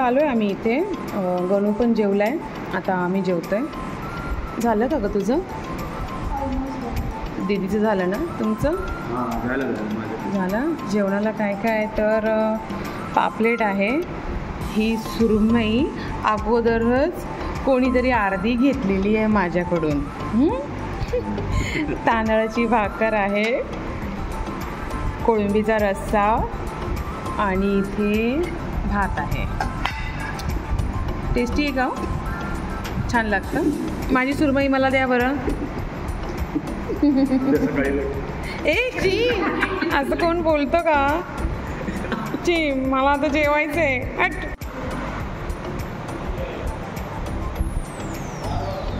आलो आहे आम्ही इथे. गणू पण जेवला आहे. आता आम्ही जेवतो आहे. झालं का गं तुझं? दीदीचं झालं ना? तुमचं झालं. जेवणाला काय काय तर पापलेट आहे. ही सुरमई अगोदरच कोणीतरी अर्धी घेतलेली आहे माझ्याकडून. तांदळाची भाकर आहे, कोळंबीचा रस्सा आणि इथे भात आहे. टेस्टी आहे का? छान लागतं. माझी सुरमई मला द्या बरं. ए ची, असं कोण बोलतं का? ची, मला आता जेवायचं आहे.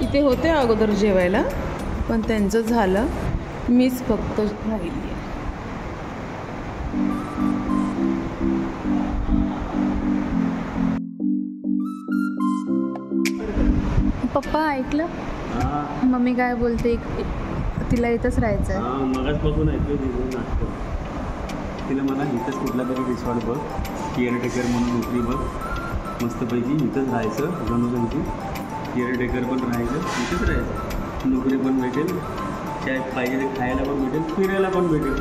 इथे होते अगोदर जेवायला, पण त्यांचं झालं. मीच फक्त राहिली आहे. पप्पा ऐकलं? मम्मी काय बोलते? तिला इथंच राहायचं आहे. मगाचपासून ऐकलं नाटकं. तिला मला इथंच कुठला तरी रिसॉर्ट बघ, केअरटेकर म्हणून नोकरी बघ, मस्तपैकी इथंच राहायचं. गणूजनची केअरटेकर पण राहायचं, इथंच राहायचं. नोकरी पण भेटेल, काय पाहिजे ते खायला पण भेटेल, फिरायला पण भेटेल.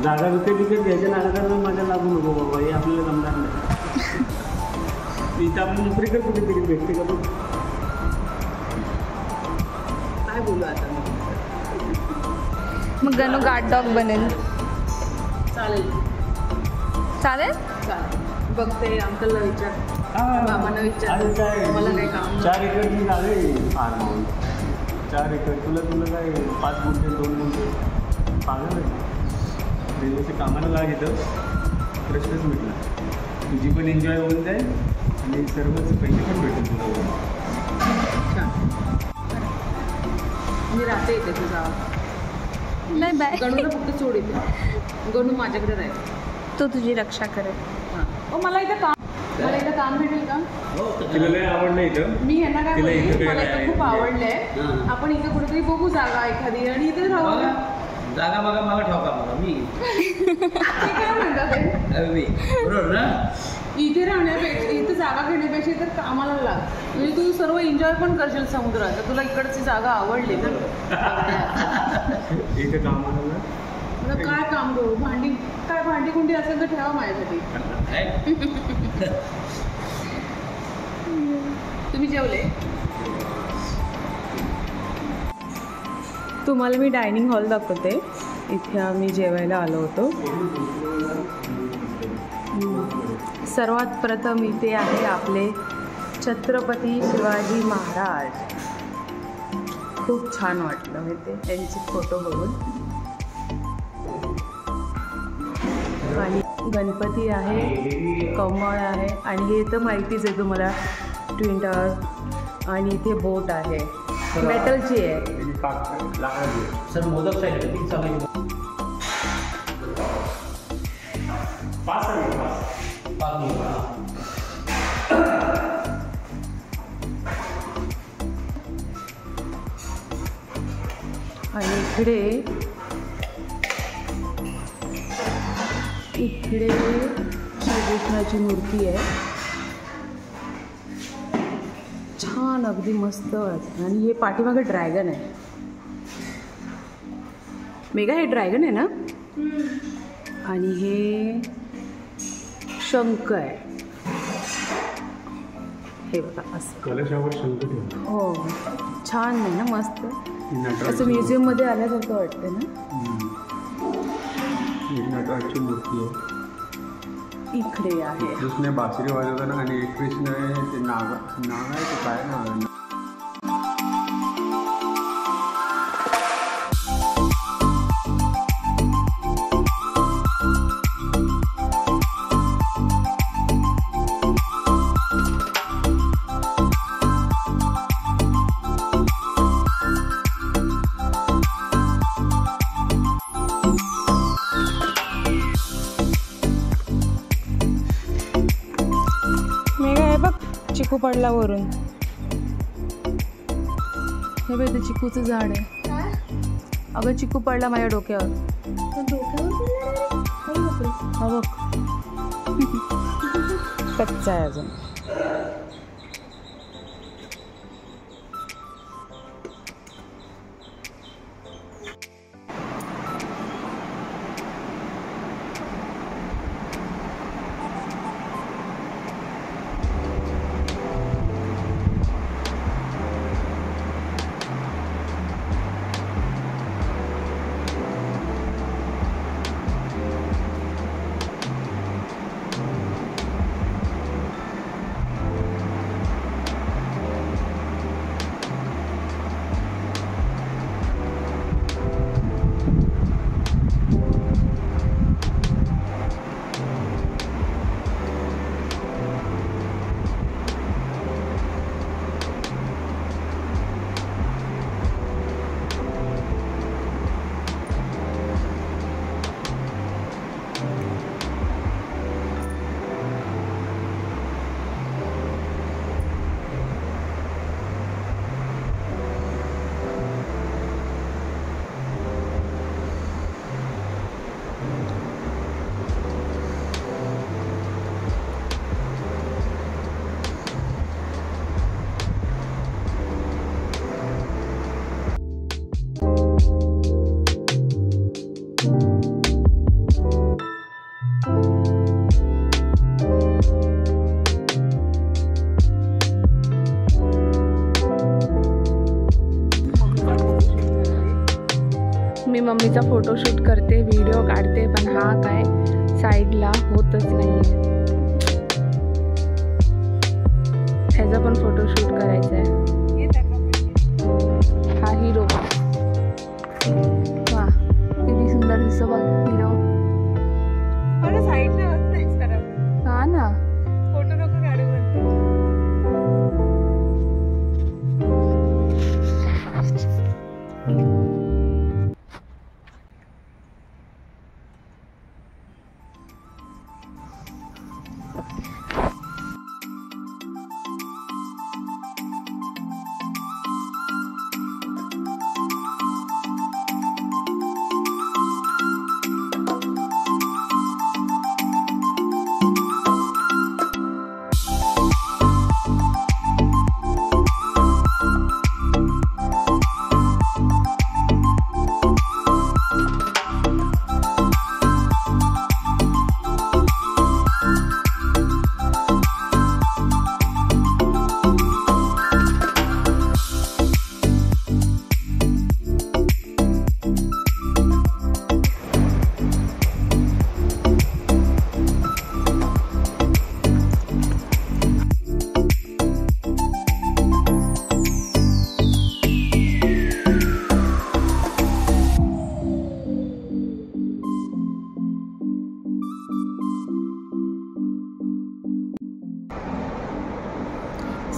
जागा विकत विकत घ्यायच्या नाटकाला माझ्या लागू नको बाबा, हे आपल्याला जमणार नाही. इथं आपण नोकरी कर कुठेतरी भेटते का? बघ काय बोलू आता? मग गणू गार्ड डॉग बनेल. चालेल चालेल. बघते अंकलला विचार, मामांना विचार. मला काय काम? 4 एकर मी झाले. 4 एकर तुला काय 5 गुंठे 2 गुंठे पागल आहे. रेल्वेच्या कामाला लाग येतं, प्रश्नच मिटला. तुझी पण एन्जॉय होऊन जाईल आणि सर्वच पैसे पण भेटेल तुला. मी राहते येते तुझा. नाही बाय. गणूला फक्त सोड येते. गणू माझ्याकडे राहील. तो तुझी रक्षा करेल. मला इथं काम भेटेल का? तिला लय आवडलं इथं. मी यांना काय बोलते, मला इथं खूप आवडलंय. आपण इथं कुठेतरी बघू जागा एखादी आणि इथे राहू. जागा बघा, मला ठोका मला. मी काय म्हणतात बरोबर ना? इथे राहण्यापेक्षा, इथं जागा घेण्यापेक्षा तर कामाला लाग. म्हणजे तू सर्व एन्जॉय पण करशील समुद्रात. तुला इकडची जागा आवडली तर इथे कामाला काय काम करू? भांडी कुंडी असेल तर ठेवा माझ्यासाठी. तुम्ही जेवले? तुम्हाला मी डायनिंग हॉल दाखवते. इथे आम्ही जेवायला आलो होतो. सर्वात प्रथम इथे आहे आपले छत्रपती शिवाजी महाराज. खूप छान वाटलं इथे त्यांचे फोटो बघून. आणि गणपती आहे, कमळ आहे आणि हे तर माहितीच आहे तुम्हाला, ट्विन टावर. आणि इथे बोट आहे, मेटलची आहे. सर मोदक साईड आणि इकडे श्रीकृष्णाची मूर्ती आहे. छान, अगदी मस्त वाटतं. आणि हे पाठीमागे ड्रॅगन आहे. मेघा, हे ड्रॅगन आहे ना? आणि हे शंख आहे. हे बघा असं कलशावर शंख ठेवला. हो, छान आहे ना? मस्त. असं म्युझियममध्ये आल्यासारखं वाटतं ना? नटराजची मूर्ती आहे. इकडे आहे कृष्ण बासरी वाजवताना आणि एक कृष्ण आहे ते नाग आहे ते काय नाग आहे. चिकू पडला वरून. हे बघ, ते चिकूचं झाड आहे. अगं चिकू पडला माझ्या डोक्यावर. हा बघ. कच्चा आहे अजून. मी मम्मीचा फोटोशूट करते, व्हिडिओ काढते, पण हा काय साईडला होतच नाहीये. ह्याचा पण फोटोशूट करायचा आहे. हा हिरो वा किती सुंदर दिसतो बघ हिरो. साईडला होत नाहीच करा. हा ना, फोटो नको काढू म्हणते.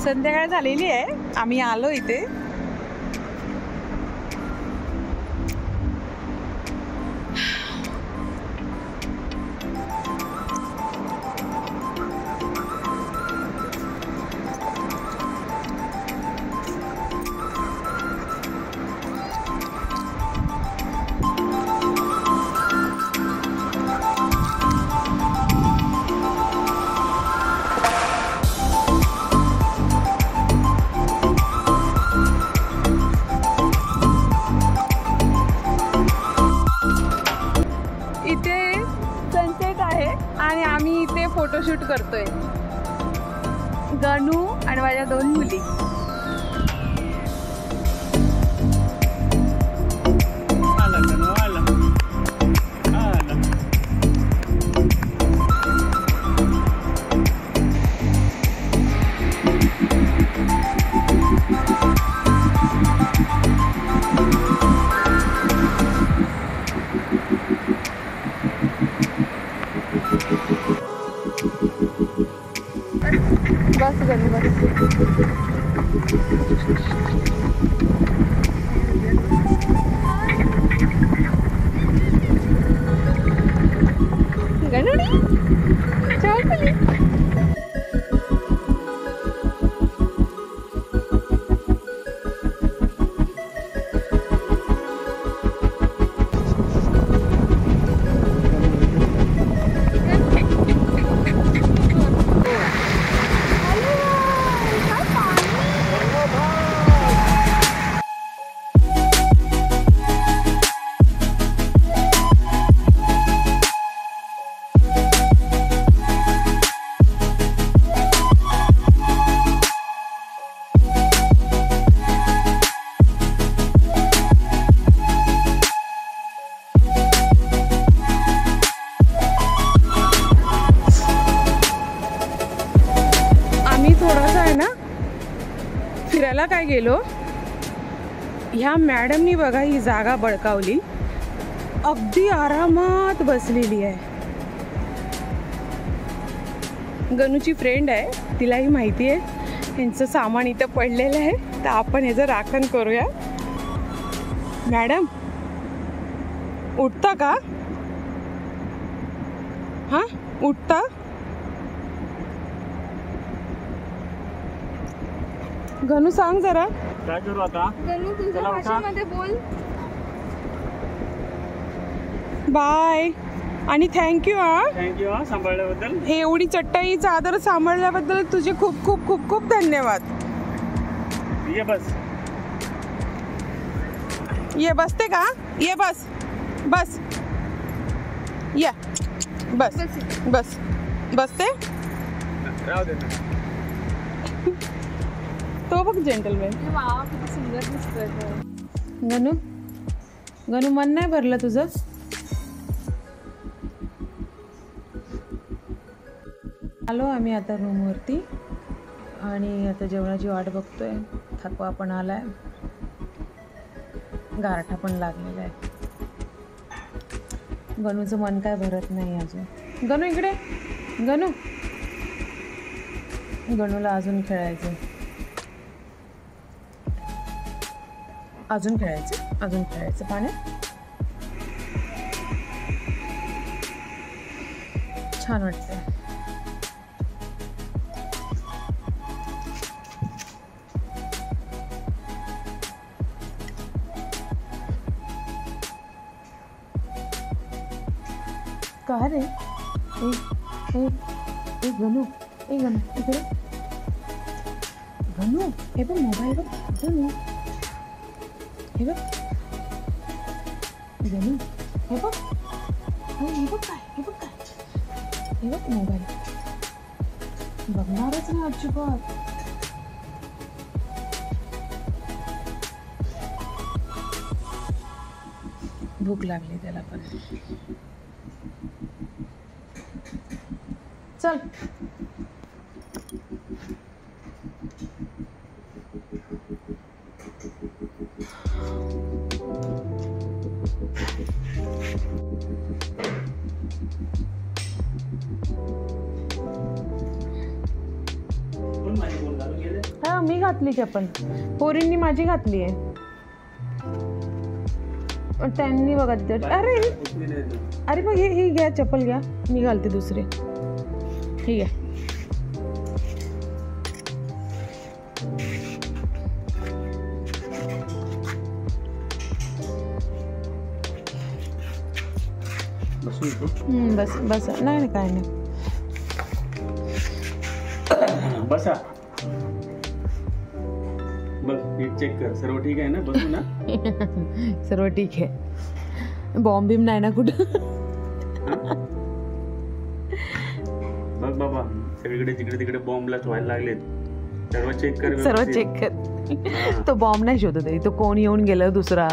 संध्याकाळ झालेली आहे, आम्ही आलो इथे. आणि आम्ही इथे फोटोशूट करतोय, गणू आणि माझ्या 2 मुली. बस गणू बस. गणुडी चल. ह्याला काय गेलो, ह्या मॅडमनी बघा ही जागा बळकावली, अगदी आरामात बसलेली आहे. गणूची फ्रेंड आहे, तिलाही माहिती आहे ह्यांचं सामान इथं पडलेलं आहे, तर आपण ह्याचं राखण करूया. मॅडम उठता का? हां उठता? गणू सांग जरा काय करू आता? गणू तुझ्या भाषेमध्ये बोल. बाय आणि थँक्यू. थँक्यू हा सांभाळल्याबद्दल. हे एवढी चटई चादर सांभाळल्याबद्दल तुझे खूप खूप खूप खूप धन्यवाद. ये बस. ये बसते का? ये बस बस ये बस बस बसते. राहू दे ना. तो बघ जेंटलमॅन. वाव किती सुंदर दिसतोय तो. गणू गणू मन नाही भरलं तुझं? आलो आम्ही आता रूमवरती आणि आता जेवणाची वाट बघतोय. थकवा पण आलाय, गारठा पण लागलेला आहे. गणूचं मन काय भरत नाही अजून. गणू इकडे. गणू गणूला अजून खेळायचं, अजून खेळायचं, अजून खेळायचं पाण्यात. छान वाटतंय. का रे? ए गणू, ए गणू इकडे. गणू हे बघ मोबाईल बघ. गणू हे बघ. गणू हे बघ. हे बघ काय, हे बघ काय, हे बघ मोबाईल. बघणारच नाही अजिबात. भूक लागली त्याला पण. चल हा मी घातली चप्पल. पोरींनी माझी घातली आहे. त्यांनी बघा तिथे. अरे अरे मग ही घ्या चप्पल घ्या, मी घालते दुसरी. ठीक आहे. बस बस. नाही काय नाही. बसा. बस नीट चेक कर, सर्व ठीक आहे ना? बसू ना. सर्व ठीक आहे. बॉम्ब बिम नाही ना कुठं? बघ बाबा, सगळीकडे जिकडे तिकडे बॉम्बलाच व्हायला लागलेत. सर्व चेक कर, सर्व चेक कर. तो बॉम्ब नाही शोधत आहे, तो कोण येऊन गेला दुसरा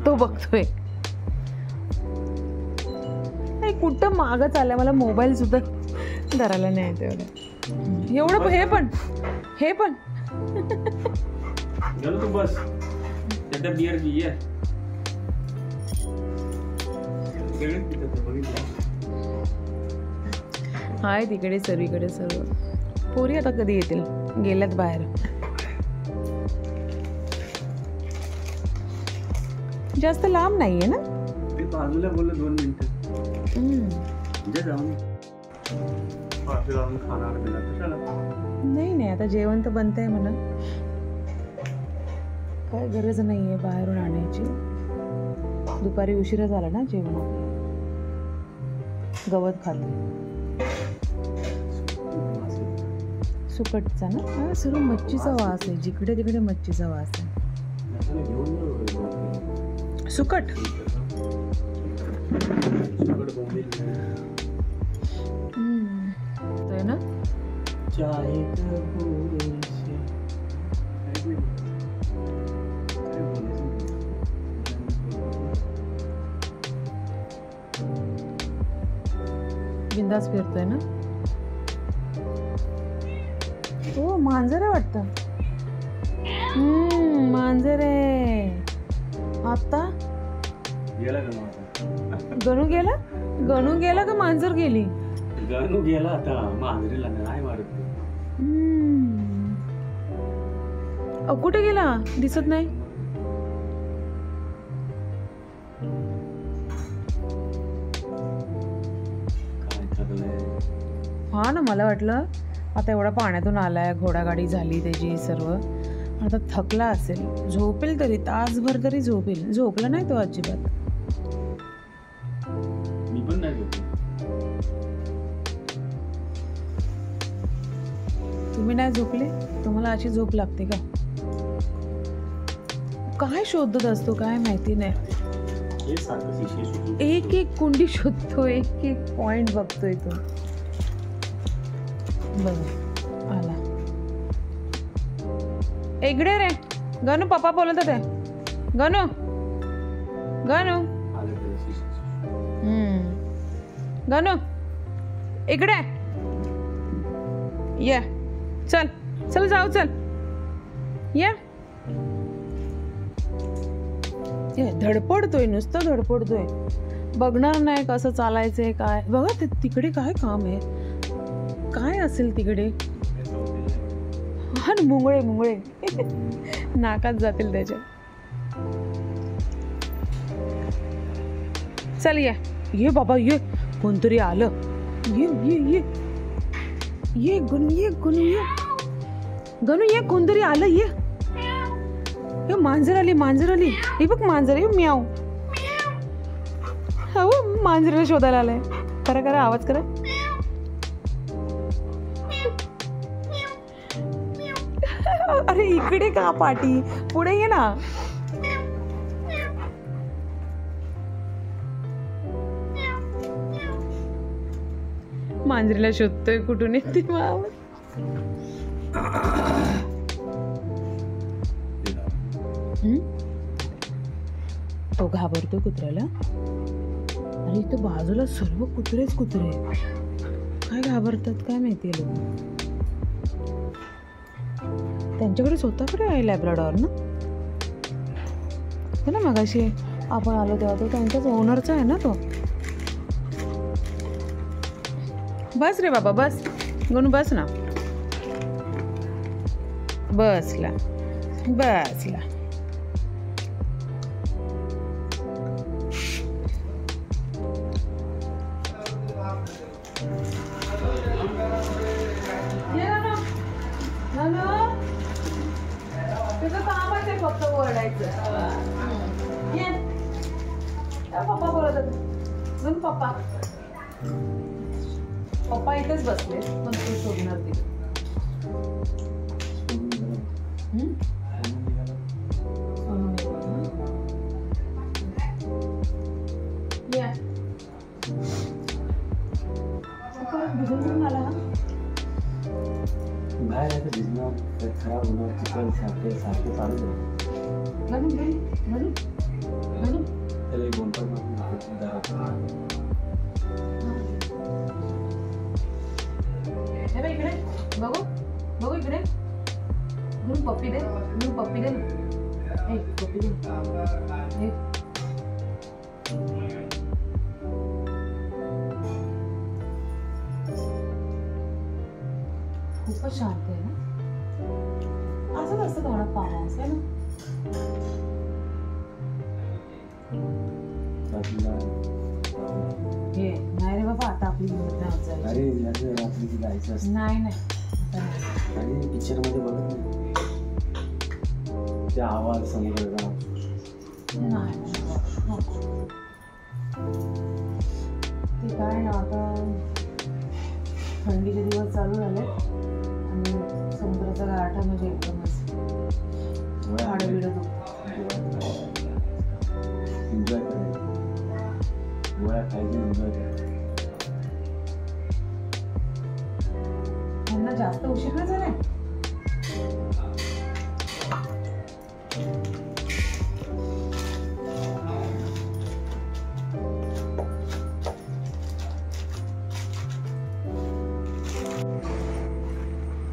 तो बघतोय. नाही कुठं मागच आलाय. मला मोबाईल सुद्धा धरायला नाही तेवढं. एवढं हे पण हे पण. तू बस. त्याचा बियर घे. हाय तिकडे सर्वीकडे सर्व. पोरी आता कधी येतील? गेल्यात बाहेर. जास्त लांब नाहीये ना? बाजूला बोल 2 मिनिटं. जाऊन नाही नाही आता जेवण तर बनतंय म्हणा. काय गरज नाहीये बाहेरून आणायची. दुपारी उशिरा झाला ना जेवण. गवत खाल्लं सुकटचा ना. हा सर्व मच्छीचा वास आहे. जिकडे तिकडे मच्छीचा वास आहे. सुकट. आहे ना. बिंदास फिरतोय ना. हो मांजर आहे वाटतं. मांजर आहे. आता गेला का आता? गणू गेला? गणू गेला का मांजर गेली? गणू गेला आता. मांजरीला नाही मारत. कुठे गेला? दिसत नाही. हा ना, मला वाटलं आता एवढा पाण्यातून आलाय, घोडागाडी झाली त्याची सर्व, आता थकला असेल, झोपेल तरी तासभर तरी झोपेल. झोपला नाही तो अजिबात. मी पण नाही झोपलो. तुम्ही नाही झोपले? तुम्हाला अशी झोप लागते का? काय शोधत असतो काय माहिती नाही. एक एक कुंडी शोधतो, एक एक पॉइंट बघतोय तो. बघ आला. इकडे रे गणू, पप्पा बोलत होते. गणू गणू गणू इकडे ये. चल चल जाऊ, चल ये. धडपडतोय, नुसतं धडपडतोय. बघणार नाही कसं चालायचंय काय. बघा ते तिकडे काय काम आहे, काय असेल तिकडे. हा मुंगळे मुंगळे नाकात जातील त्याच्या. चल ये ये बाबा ये, कोणतरी आलं. ये ये ये ये गणू, ये गणू, ये गणू, ये कोणतरी आलं. ये मांजर आली, मांजर आली. हे बघ मांजर आहे. म्याव. हो मांजरीला शोधायला आलाय. करा करा आवाज करा. अरे इकडे का पाटी, पुढे ये ना. मांजरीला शोधतोय, कुठून येते माव. तो घाबरतो कुत्र्याला. अरे इथं बाजूला सर्व कुत्रेच कुत्रे. काय घाबरतात काय माहिती लोक. त्यांच्याकडे स्वतःकडे आहे लॅब्राडॉर ना. है ना, मगाशी आपण आलो तेव्हा तो त्यांच्याच ओनरचा आहे ना तो. बस रे बाबा बस. गणू बस ना. बसला बसला. तुझं कामच आहे फक्त ओरडायचं. पप्पा बोलत होते. पप्पा पप्पा इथेच बसले, पण तू शोधणार तिथे. भिजून आला हा. बाहेर आहे तर भिजणार, खराब होणार, चिकन सारखे सारखे चालू आहे. घालून घालून घालून त्याला एक इकडे बघू बघू इकडे. म्हणून पप्पी दे, म्हणून पप्पी दे ना. पप्पी दे. खूपच शांत आहे ना. असंच असतं थोडा फार्म हाऊस आहे ना. हे नाही रे बाबा, आता आपली हिंमत नाही. नाही नाही पिक्चर मध्ये बघत नाही ते आवाज समुद्राचा. ते काय ना, आता थंडीचे दिवस चालू झाले आणि समुद्राचा गारठा म्हणजे एकदमच हाडं बिडं एन्जॉय करायचं, गोळ्या खायचं, एन्जॉय करायचं. त्यांना जास्त उशीर नाही झालाय.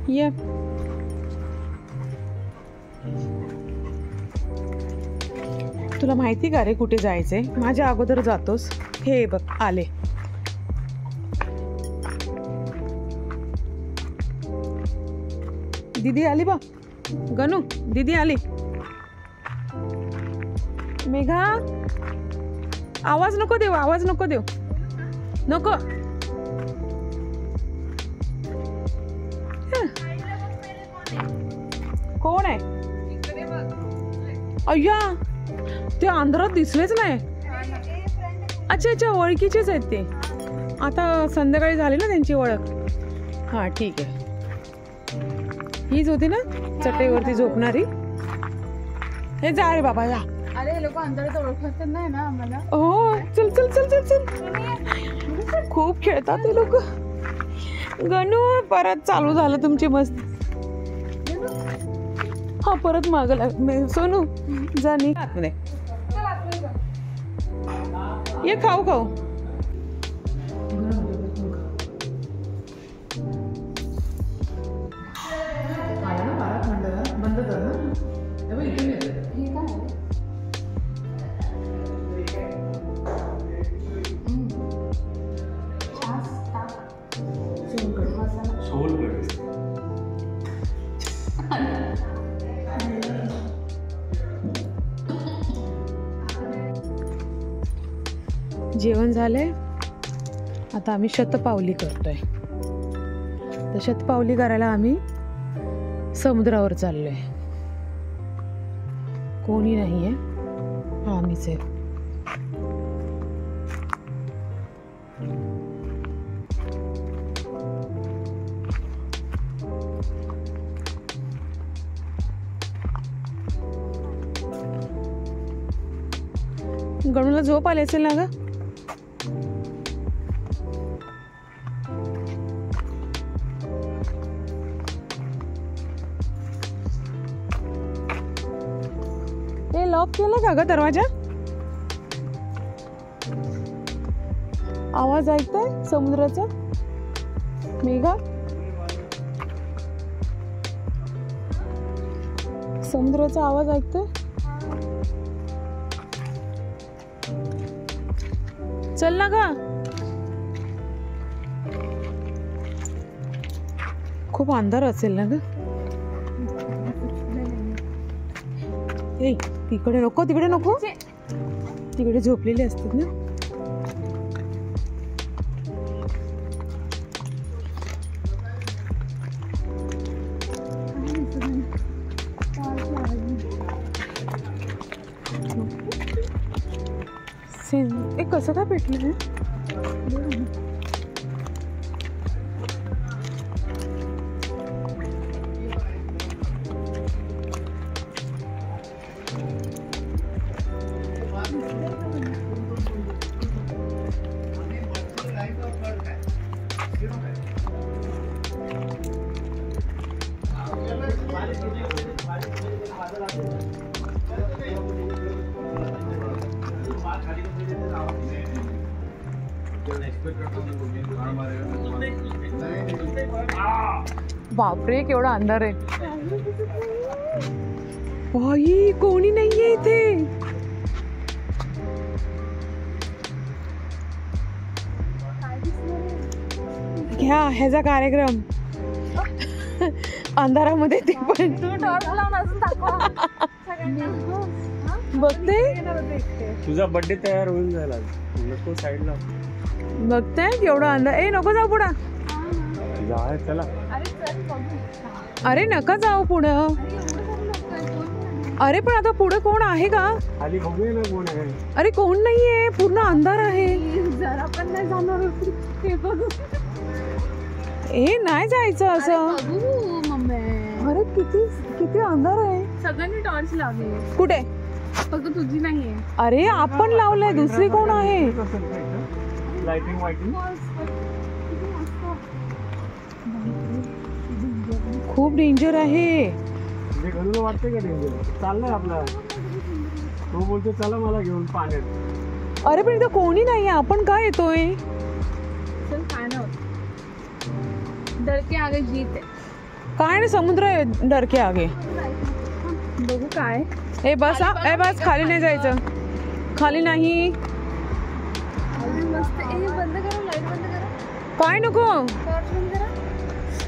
ये तुला माहिती का रे कुठे जायचंय? माझ्या अगोदर जातोस. हे बघ आले. दीदी आली बा. गणू दीदी आली. मेघा आवाज नको देऊ, आवाज नको देऊ, नको. कोण आहे? अय्या ते अंधारात दिसलेच नाही. अच्छा अच्छा ओळखीचेच आहेत ते. आता संध्याकाळी झाली ना त्यांची ओळख. हां ठीक आहे. हीच होती ना चटईवरती झोपणारी. हे जा रे बाबा जा. अरे लोक अंधारात ओळखत नाही ना आम्हाला. हो चल चल चल चल चल. खूप खेळतात ते लोक. गणू परत चालू झालं तुमची मस्ती. हा परत मागं लाग. सोनू जा नी आतमध्ये ये. खाऊ खाऊ. जेवण झालंय. आता आम्ही शतपावली करतोय. तर शतपावली करायला आम्ही समुद्रावर चाललोय. कोणी नाहीये, आम्हीच आहे. गणूला झोप आली असेल ना ग. लॉक केला का ग दरवाजा? आवाज ऐकताय समुद्राचा? मेघा समुद्राचा आवाज ऐकतोय? चल ना ग. खूप अंधार असेल ना ग. ए तिकडे नको, तिकडे नको. तिकडे झोपलेले असतात ना. एक कसं काय पेटलं? बापरे केवढा अंधार आहे. बाई कोणी नाहीये इथे. घ्या ह्याचा कार्यक्रम. अंधारामध्ये ते पण बघते. तुझा बर्थडे तयार होऊन झाला. नको साईडला बघते केवढा अंधार. ए नको जाऊ पुढं. चला. अरे नका जाऊ पुढं. अरे पण आता पुढे कोण आहे का? खाली बघूया ना कोण आहे. अरे कोण नाहीये, पूर्ण अंधार आहे. जरा पण नाही जाणार. ए नाही जायचं असं. मम्मी अरे किती किती अंधार आहे. सगळ्यांनी टॉर्च लावले. कुठे? फक्त तुझी नाहीये. अरे आपण लावलंय, दुसरी कोण आहे? लाइटिंग वाइटिंग खूप डेंजर आहे. गणूला वाटते का डेंजर? चाललंय आपला. तो बोलतो चला मला घेऊन पाण्यात. अरे पण इथं कोणी नाहीये, आपण काय येतोय? चल काय ना डरके आगे जीत आहे. काय नाही समुद्र आहे डरके आगे. बघू काय. ए बस, ए बस खाली नाही जायचं. खाली नाही. मस्त. बंद करा, लाईट बंद करा. काय नको. टॉर्च बंद करा.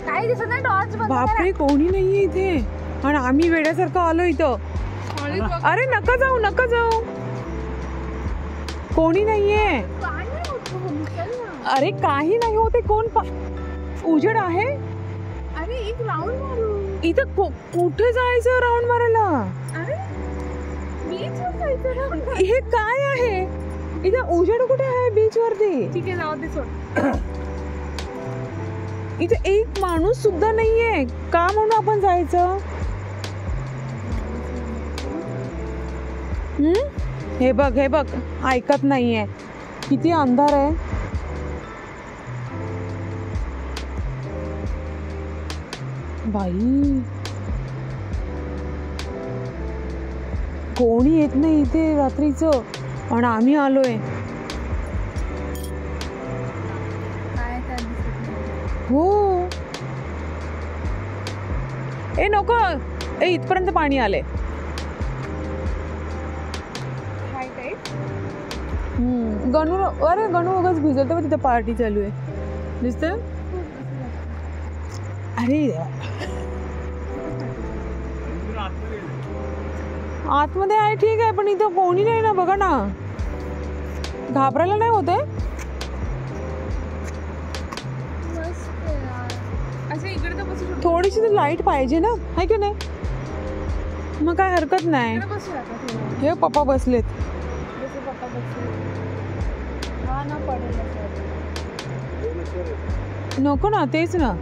काही दिसत नाही, टॉर्च बंद करा. बापरे, कोणी नाहीये इथे आणि आम्ही वेड्यासारखं आलो इथं. अरे नका जाऊ, नका जाऊ, कोणी नाहीये. अरे काही नाही होते. कोण उजेड आहे. अरे एक राऊंड मारू. इथं कुठे जायचं राऊंड मारायला. अरे बीच वर जायचं राऊंड. हे काय आहे. इथं उजेड कुठे आहे बीच वरती. ठीक आहे, जाऊ दे, सोड. इथे एक माणूस सुद्धा नाहीये. का म्हणून आपण जायचं. हे बघ, हे बघ, ऐकत नाहीये. किती अंधार आहे. बाई कोणी येत नाही इथे रात्रीचं आणि आम्ही आलोय. हो. ए नको. इथपर्यंत पाणी आले. गणू, अरे गणू वगैरे भिजल तर तिथे पार्टी चालू आहे दिसतंय. अरे आतमध्ये आहे, ठीक आहे, पण इथं कोणी नाही ना. बघा ना, घाबरायला नाही होते. थोडीशी तर लाईट पाहिजे ना, आहे की नाही. मग काय हरकत नाही. हे पप्पा बसलेत. नको ना, तेच ना.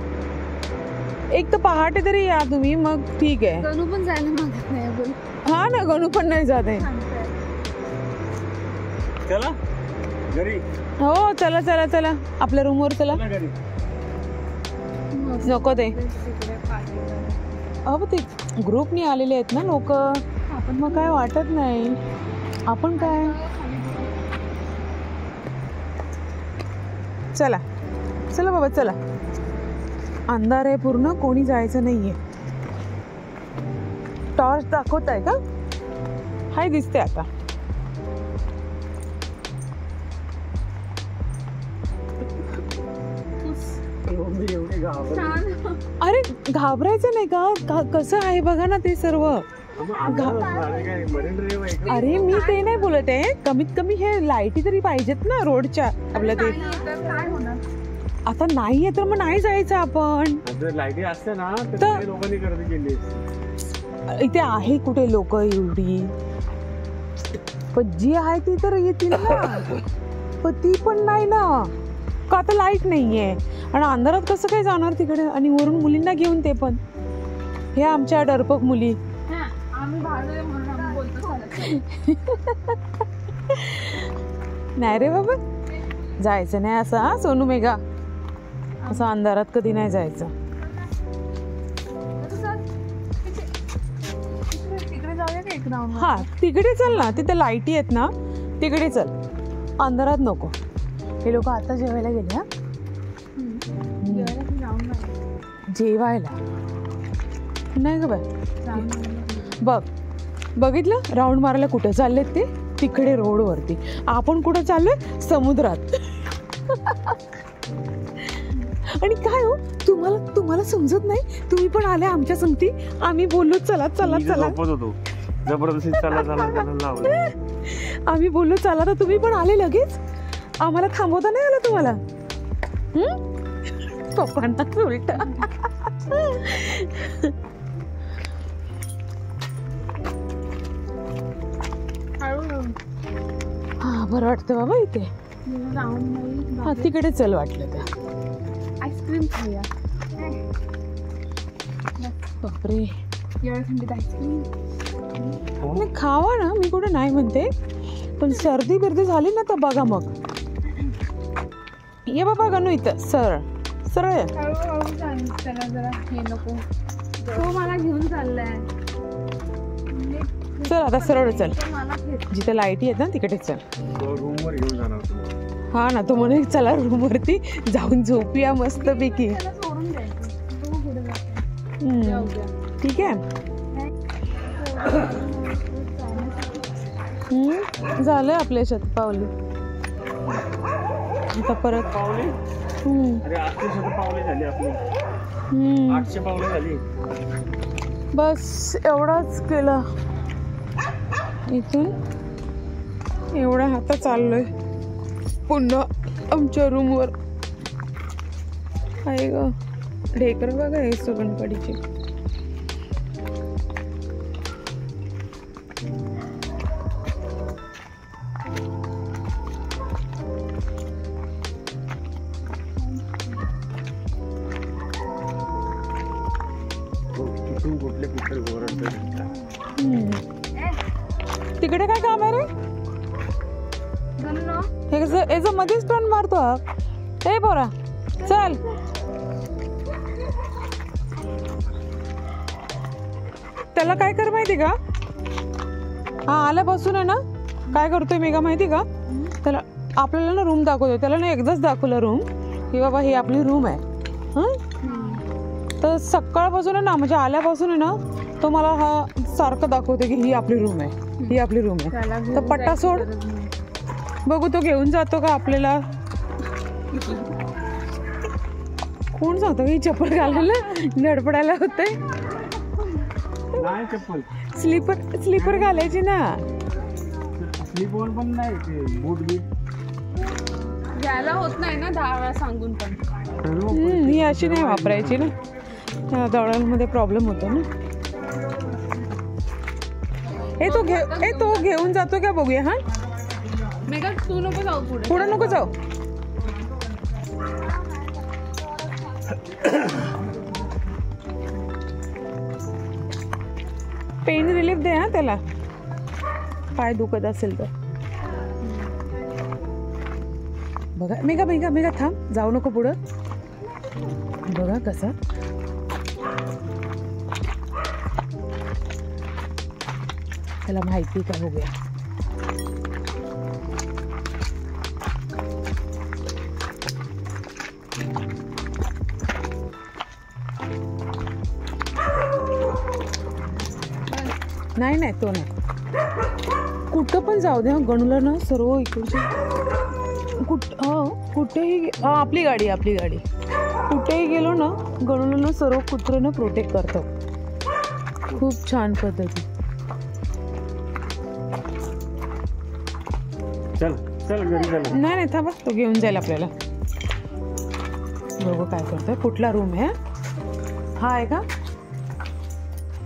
एक तर पहाटे तरी या तुम्ही, मग ठीक आहे. गणू पण जायला मागत नाही. बोल. हा ना, गणू पण नाही जात आहे. चला घरी. हो चला चला चला, आपल्या रूमवर चला. नको ते. अहो ते ग्रुपनी आलेले आहेत ना लोक, मग काय वाटत नाही. आपण काय. चला चला बाबा, चला. अंधार आहे पूर्ण, कोणी जायचं नाहीये. टॉर्च दाखवत आहे का. हाय, दिसते आता. अरे घाबरायचं नाही का. कसं आहे बघा ना ते सर्व. अरे मी ते नाही बोलत आहे. कमीत कमी हे लाईटी तरी पाहिजेत ना रोडच्या आपल्या. ते आता नाहीये तर मग नाही जायचं आपण. लाईटी असते ना तर लोकांनी गर्दी केली. इथे आहे कुठे लोक एवढी. पण जी आहे ती तर येतील ना. पण ती पण नाही ना, का आता लाईट नाहीये. आणि अंधारात कसं काय जाणार तिकडे. आणि वरून मुलींना घेऊन, ते पण हे आमच्या डरपक मुली. नाही रे बाबा, जायचं नाही असं. हा सोनू मेघा, असं अंधारात कधी नाही जायचं. हा तिकडे चल ना, तिथे लाईटी आहेत ना, तिकडे चल. अंधारात नको. हे लोक आता जेवायला गेले. हा जेवायला नाही ग बाय. बघ, बघितलं राऊंड मारायला कुठे चाललेत ते. तिकडे रोडवरती. आपण कुठं चाललोय, समुद्रात. आणि काय हो, तुम्हाला समजत नाही. तुम्ही पण आले आमच्या संगती. आम्ही बोललो चला चला चला. जबरदस्ती चला चला चला. आम्ही बोललो चला, तर तुम्ही पण आले लगेच. आम्हाला थांबवता नाही आलं तुम्हाला. पप्पांना उलट. हा बरं वाटतं बाबा इथे. हा तिकडे चल वाटलं तर. आईस्क्रीम खाऊया. बापरे, थंडीत आईस्क्रीम नाही खावा ना, मी कुठे नाही म्हणते. पण सर्दी बिर्दी झाली ना तर बघा मग. ये बाबा गणू, इथं सरळ सरळ. हळूहळू त्याला जरा हे नको. तो मला घेऊन चाललाय. चल आता सरळ चल. जिथे लाईटी आहेत ना तिकडे चल. रूमवर घेऊन जाणार. हा ना, तो म्हणे चला रूमवरती जाऊन झोपूया मस्त पैकी. ठीक आहे. झालंय आपल्या शतपावली आता परत पावले अरे 800 पावले झाली आपली 800 पावले झाली. बस एवढाच केला. इथून एवढा आता चाललोय पुन्हा आमच्या रूमवर. आहे ग ढेकर बघा हे सोगणकडीचे. कुठले कुठले तिकडे काय काम आहे रे? हे कसं याचं मध्येच टर्न मारतो हा. ए पोरा चल. त्याला काय कर माहिती का? हा आल्यापासून आहे ना काय करतोय मी का माहिती का? त्याला आपल्याला ना रूम दाखवतो. त्याला ना एकदाच दाखवलं रूम की बाबा ही आपली रूम आहे. तर सकाळपासून आहे ना म्हणजे आल्यापासून आहे ना तो मला हा सारखं दाखवतो की ही आपली रूम आहे ही आपली रूम आहे. तर पट्टा सोड बघू तो घेऊन जातो का आपल्याला. कोण सांगतो ही चप्पल घालायला धडपडायला होते. नाही चप्पल स्लीपर घालायची ना. स्लीपर पण नाही ते बूट बीट घ्यायला होत नाही ना 10 वेळा सांगून पण. ही अशी नाही वापरायची ना दवडांमध्ये प्रॉब्लेम होतो ना. तो घेऊन जातो का बघूया. हा मेघा तू नको जाऊ पुढे नको जाऊ. पेन रिलीफ दे हा त्याला पाय दुखत असेल तर. बघा मेघा थांब जाऊ नको पुढं. बघा कसा त्याला माहिती का बघूया. नाही तो नाही. कुठं पण जाऊ दे गणूला ना सर्व इकडचे कुठेही आपली गाडी कुठेही गेलो ना गणूला ना सर्व कुत्रे ना प्रोटेक्ट करतात खूप छान पद्धती. चल घरी चल. नाही थांबा तो घेऊन जाईल आपल्याला. बघू काय करतोय. कुठला रूम आहे हा आहे का?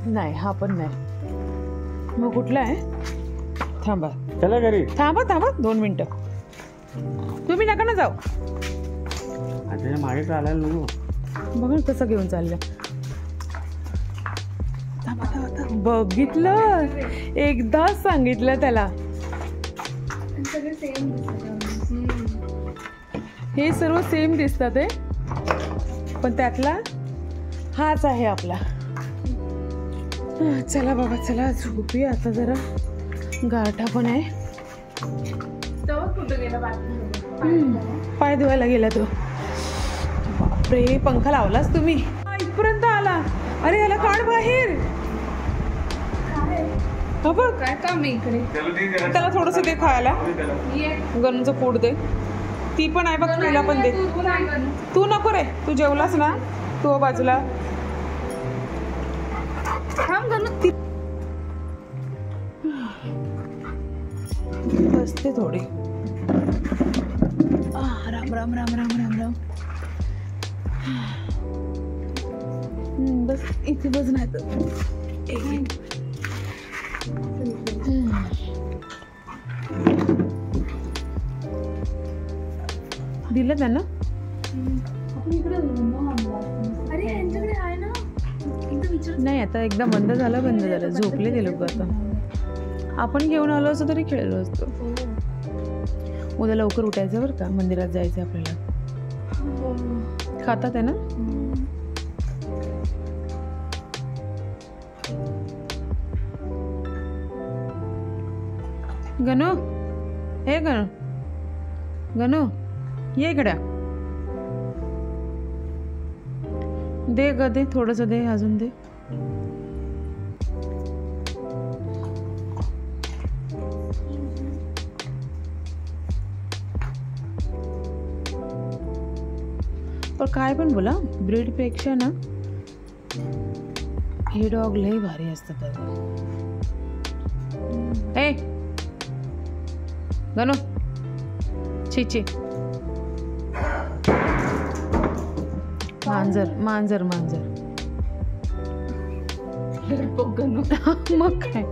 नाही हा पण नाही. मग कुठला आहे? थांबा चला घरी. थांबा 2 मिनिटं. तुम्ही नका ना जाऊ. आता मागे चालायला नको. बघा कसं घेऊन चाललं. बघितलं एकदाच सांगितलं त्याला. हे सर्व सेम दिसतात आहे पण त्यातला हाच आहे आपला. चला बाबा चला झोपूया आता. जरा गारठा पण आहे. पाय धुवायला गेला तो. बापरे पंखा लावलाच तुम्ही इथपर्यंत आला. अरे याला काढ बाहेर. काय काम आहे इकडे? त्याला थोडस दे खायला. गणूचं पोट दे. ती पण आहे बघ तुला पण दे. तू नको रे तू जेवलास ना तू बाजूला बसते थोडी. राम राम राम राम राम राम. बस इथे बस नाही तर दिलं त्यांना. नाही आता एकदा बंद झालं झोपले ते लोक. आता आपण घेऊन आलो असतो तरी खेळलो असतो. उद्या लवकर उठायचं बरं का मंदिरात जायचं आपल्याला. खातात आहे ना. गणू हे गणू ये इकडे दे ग दे थोडस दे अजून दे. पण काय पण बोला, ब्रीडपेक्षा ना हे डॉग लय भारी असतात. ए गणू छी मांजर मांजर मांजर मग काय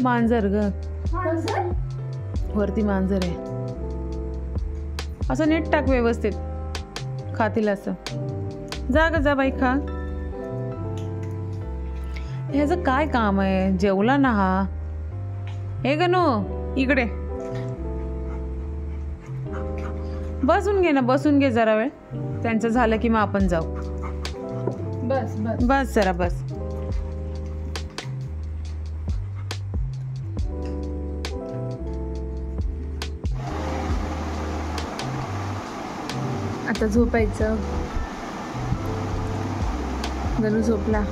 मांजर ग, वरती मांजर आहे. असं नीट टाक व्यवस्थित, खातील असं. जा ग जा बाई खा. ह्याचं काय काम आहे, जेवला ना हा. हे गणू इकडे बसून घे ना, बसून घे जरा वेळ. त्यांचं झालं की मग आपण जाऊ. बस बस बस जरा बस. आता झोपायचं. गणू झोपला.